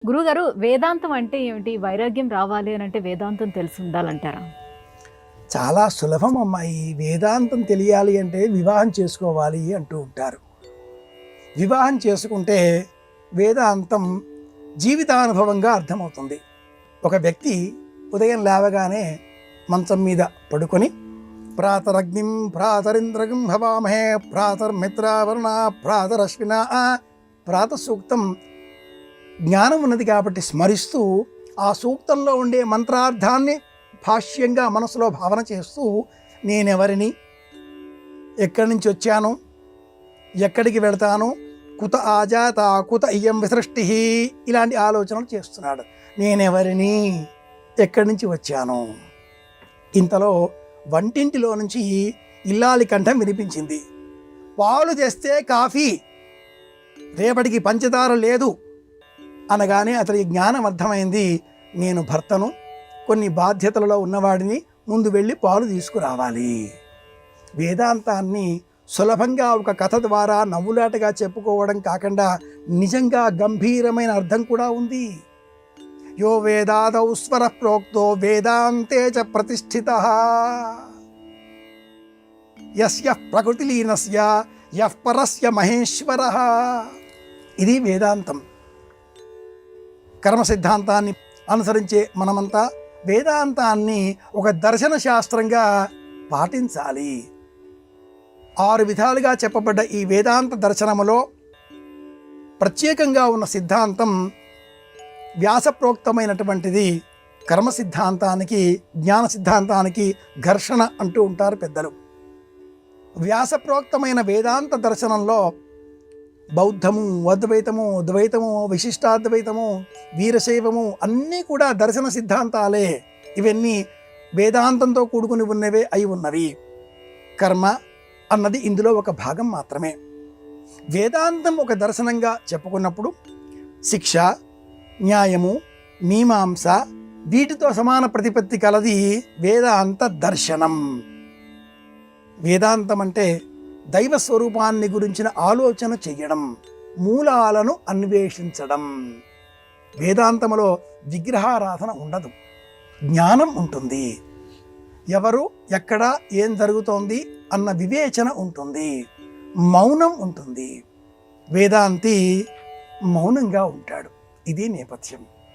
గురుగారు, వేదాంతం అంటే ఏమిటి? వైరాగ్యం రావాలి అని అంటే వేదాంతం తెలిసి ఉండాలంటారా? చాలా సులభం అమ్మా. ఈ వేదాంతం తెలియాలి అంటే వివాహం చేసుకోవాలి అంటూ ఉంటారు. వివాహం చేసుకుంటే వేదాంతం జీవితానుభవంగా అర్థమవుతుంది. ఒక వ్యక్తి ఉదయం లేవగానే మంచం మీద పడుకొని ప్రాతరగ్నిం ప్రాతరింద్రగం హవామహే ప్రాతర్మిత్రావరుణ ప్రాతరశ్వినా ప్రాత సూక్తం జ్ఞానం ఉన్నది కాబట్టి స్మరిస్తూ ఆ సూక్తంలో ఉండే మంత్రార్థాన్ని భాష్యంగా మనసులో భావన చేస్తూ నేనెవరిని, ఎక్కడి నుంచి వచ్చాను, ఎక్కడికి వెళతాను, కుత ఆజాత కుత ఇయం విసృష్టి, ఇలాంటి ఆలోచనలు చేస్తున్నాడు. నేనెవరిని, ఎక్కడి నుంచి వచ్చాను. ఇంతలో వంటింటిలో నుంచి ఇల్లాలి కంఠం వినిపించింది. పాలు తెస్తే కాఫీ, రేపటికి పంచదార లేదు అనగానే అతని జ్ఞానం అర్థమైంది. నేను భర్తను, కొన్ని బాధ్యతలలో ఉన్నవాడిని, ముందు వెళ్ళి పాలు తీసుకురావాలి. వేదాంతాన్ని సులభంగా ఒక కథ ద్వారా నవ్వులాటగా చెప్పుకోవడం కాకుండా నిజంగా గంభీరమైన అర్థం కూడా ఉంది. యో వేదాదౌ స్వర ప్రోక్తో వేదాంతే చ ప్రతిష్ఠితః యస్య ప్రకృతిలీనస్య యః పరస్య మహేశ్వరః. ఇది వేదాంతం. కర్మ సిద్ధాంతాన్ని అనుసరించే మనమంతా వేదాంతాన్ని ఒక దర్శన శాస్త్రంగా పాటించాలి. 6 విధాలుగా చెప్పబడ్డ ఈ వేదాంత దర్శనములో ప్రత్యేకంగా ఉన్న సిద్ధాంతం వ్యాసప్రోక్తమైనటువంటిది. కర్మ సిద్ధాంతానికి, జ్ఞాన సిద్ధాంతానికి ఘర్షణ అంటూ ఉంటారు పెద్దలు. వ్యాసప్రోక్తమైన వేదాంత దర్శనంలో బౌద్ధము, అద్వైతము, ద్వైతము, విశిష్టాద్వైతము, వీరశైవము అన్నీ కూడా దర్శన సిద్ధాంతాలే. ఇవన్నీ వేదాంతంతో కూడుకుని ఉన్నవే అయి ఉన్నవి. కర్మ అన్నది ఇందులో ఒక భాగం మాత్రమే. వేదాంతం ఒక దర్శనంగా చెప్పుకున్నప్పుడు శిక్ష, న్యాయము, మీమాంస వీటితో సమాన ప్రతిపత్తి కలది వేదాంత దర్శనం. వేదాంతం అంటే దైవ స్వరూపాన్ని గురించిన ఆలోచన చెయ్యడం, మూలాలను అన్వేషించడం. వేదాంతములో విగ్రహారాధన ఉండదు, జ్ఞానం ఉంటుంది. ఎవరు, ఎక్కడ, ఏం జరుగుతోంది అన్న వివేచన ఉంటుంది, మౌనం ఉంటుంది. వేదాంతి మౌనంగా ఉంటాడు. ఇది నేపథ్యం.